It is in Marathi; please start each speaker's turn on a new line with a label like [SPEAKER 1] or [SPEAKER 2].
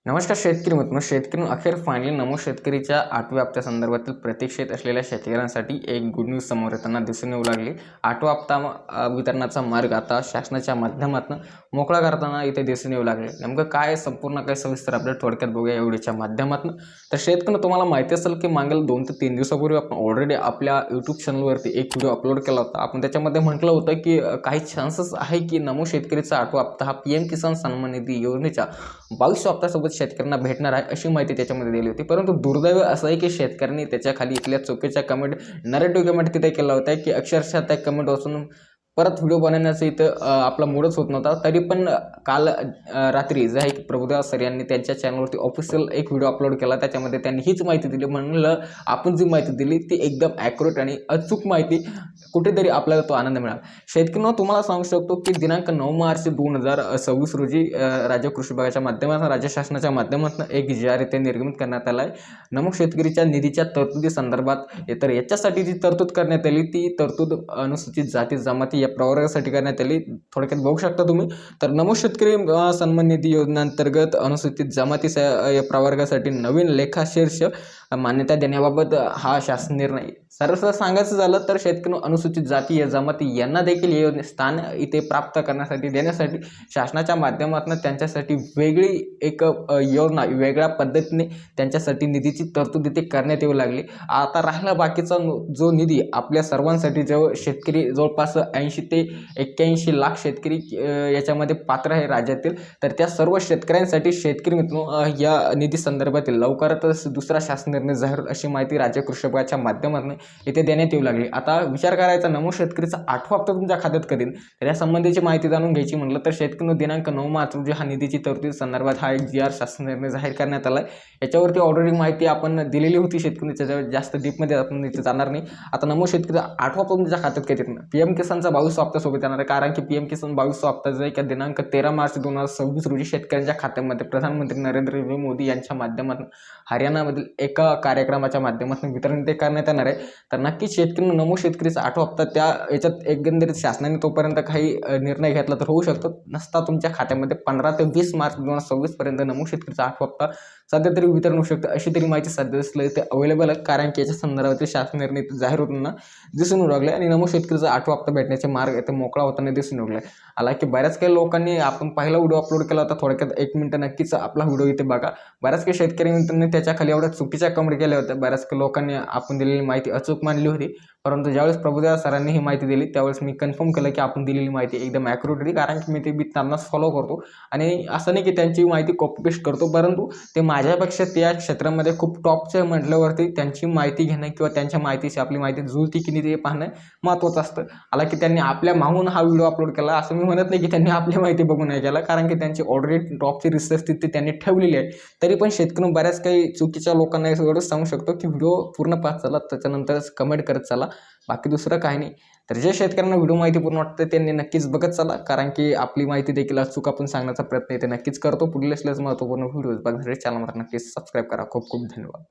[SPEAKER 1] नमस्कार शेतकरी मित्रांनो, शेतकरी अखेर फायनली नमो शेतकरीच्या 8व्या हप्त्यासंदर्भातील प्रतीक्षेत असलेल्या शेतकऱ्यांसाठी एक गुड न्यूज समोर येताना दिसून येऊ लागली। 8वा हप्ता वितरणाचा मार्ग आता शासनाच्या माध्यमातून मोकळा करताना इथे दिसून येऊ लागले। नेमकं काय संपूर्ण काय सविस्तर अपडेट थोडक्यात बघूया या व्हिडिओच्या माध्यमातून। तर शेतकरी तुम्हाला माहिती असेल की मागील 2 ते 3 दिवसापूर्वी आपण ऑलरेडी आपल्या YouTube चॅनलवरती एक व्हिडिओ अपलोड केला होता। आपण त्याच्यामध्ये म्हटलं होतं की काही चान्सेस आहे की नमो शेतकरीचा 8वा हप्ता हा PM किसान सन्मान निधी योजनेच्या 22व्या हप्त्यासोबत शेतकऱ्यांना भेटणार आहे अशी माहिती त्याच्यामध्ये दिली होती। परंतु दुर्दैव असं आहे की शेतकऱ्यांनी त्याच्या खाली इथल्या चुकीच्या कमेंट नरेटिव्ह कमेंट तिथे केला होता की अक्षरशः त्या कमेंट वाचून परत व्हिडिओ बनवण्याचं इथं आपला मूडच होत नव्हता। तरी पण काल रात्री जे आहे की प्रभुदेवा सर यांनी त्यांच्या चॅनलवरती ऑफिशियल एक व्हिडिओ अपलोड केला, त्याच्यामध्ये त्यांनी हीच माहिती दिली। म्हणलं आपण जी माहिती दिली ती एकदम ॲक्युरेट आणि अचूक माहिती, कुठेतरी आपल्याला तो आनंद मिळाला। शेतकऱ्यांना तुम्हाला सांगू शकतो की दिनांक 9 मार्च 2026 रोजी राज्य कृषी विभागाच्या माध्यमातून, राज्य शासनाच्या माध्यमातून एक जी.आर इथे निर्गमित करण्यात आला आहे नमो शेतकरीच्या निधीच्या तरतुदी संदर्भात। तर याच्यासाठी जी तरतूद करण्यात आली ती तरतूद अनुसूचित जाती जमाती या प्रवर्गासाठी करण्यात आली। थोडक्यात बघू शकता तुम्ही। तर नमो शेतकरी सन्मान निधी योजनेअंतर्गत अनुसूचित जमाती या प्रवर्गासाठी नवीन लेखाशीर्ष मान्यता देण्याबाबत हा शासन निर्णय। सरळ सांगायचं झालं तर शेतकरी अनुसूचित जाती या जमाती यांना देखील हे स्थान इथे प्राप्त करण्यासाठी देण्यासाठी शासनाच्या माध्यमातून त्यांच्यासाठी वेगळी एक योजना वेगळ्या पद्धतीने त्यांच्यासाठी निधीची तरतूद इथे करण्यात येऊ लागली। आता राहिला बाकीचा जो निधी आपल्या सर्वांसाठी, जो शेतकरी जवळपास 80 ते 81 लाख शेतकरी याच्यामध्ये पात्र आहे राज्यातील, तर त्या सर्व शेतकऱ्यांसाठी शेतकरी मित्रांनो या निधी संदर्भातील लवकरच दुसरा शासन निर्णय जाहीर अशी माहिती राज्य कृषी विभागाच्या माध्यमातून इथे देण्यात येऊ लागली। आता विचार करायचा नमो शेतकरीचा 8वा हप्ता तुमच्या खात्यात कधी, तर या संबंधीची माहिती जाणून घ्यायची म्हटलं तर शेतकरी दिनांक 9 मार्च रोजी हा निधीची तरतूद संदर्भात हा एक जी.आर शासन निर्णय जाहीर करण्यात आला आहे। याच्यावरती ऑलरेडी माहिती आपण दिलेली होती शेतकरी, त्याच्यावर जास्त डीपमध्ये आपण इथे जाणार नाही। आता नमो शेतकरीचा 8वा हप्ता तुमच्या खात्यात कधी, PM किसानचा 22वा हप्ता सोबत येणार आहे, कारण की PM किसान 22वा हप्ता जो आहे की दिनांक 13 मार्च 2026 रोजी शेतकऱ्यांच्या खात्यामध्ये प्रधानमंत्री नरेंद्र मोदी यांच्या माध्यमातून हरियाणामधील एका कार्यक्रमाच्या माध्यमातून वितरण ते करण्यात येणार आहे। तर नक्कीच शेतकरी नमो शेतकरीचा 8वा हप्ता त्या याच्यात एकंदरीत शासनाने तोपर्यंत काही निर्णय घेतला तर होऊ शकतो, नसता तुमच्या खात्यामध्ये 15 ते 20 मार्च 2026 पर्यंत नमो शेतकरीचा 8वा हप्ता सध्या तरी वितरण होऊ शकतं अशी तरी माहिती सध्या इथे अवेलेबल आहे, कारण की याच्या संदर्भातील शासन निर्णय जाहीर होताना दिसून येऊ लागले आणि नमो शेतकरीचा 8वा हप्ता भेटण्याचे मार्ग इथे मोकळा होताना दिसून येऊ लागले। आला की बऱ्याच काही लोकांनी आपण पहिला व्हिडिओ अपलोड केला होता, थोडक्यात 1 मिनिट नक्कीच आपला व्हिडिओ इथे बघा। बऱ्याच काही शेतकरी मित्रांनी त्याच्या खाली एवढ्या चुकीच्या कमेंट केल्या होत्या। बऱ्याच काही लोकांनी आपण दिलेली माहिती अचूक मानली होती, परंतु ज्यावेळेस प्रभुदेवा सरांनी ही माहिती दिली त्यावेळेस मी कन्फर्म केलं की आपण दिलेली माहिती एकदम ॲक्युरेट होती, कारण की मी त्यांनाच फॉलो करतो आणि असं नाही की त्यांची माहिती कॉपी पेस्ट करतो, परंतु ते माझ्यापेक्षा त्या क्षेत्रामध्ये खूप टॉपचे म्हटल्यावरती त्यांची माहिती घेणं किंवा त्यांच्या माहितीशी आपली माहिती जुळती की नाही ते पाहणं महत्त्वाचं असतं। आला की त्यांनी आपल्या मागून हा व्हिडिओ अपलोड केला असं मी म्हणत नाही की त्यांनी आपली माहिती बघून नाही केला, कारण की त्यांची ऑलरेडी टॉपची रिसर्च तिथे त्यांनी ठेवलेली आहे। तरी पण शेतकरी बऱ्याच काही चुकीच्या लोकांना एवढंच सांगू शकतो की व्हिडिओ पूर्ण पाहत चला, त्याच्यानंतरच कमेंट करत चला, बाकी दुसरं काही नाही। तर जे शेतकऱ्यांना व्हिडिओ माहिती पूर्ण वाटते त्यांनी नक्कीच बघत चला, कारण की आपली माहिती देखील अचूक आपण सांगण्याचा प्रयत्न इथे नक्कीच करतो। पुढील असल्याच महत्त्वपूर्ण व्हिडिओज बघण्यासाठी चॅनलला नक्कीच सबस्क्राईब करा। खूप खूप धन्यवाद।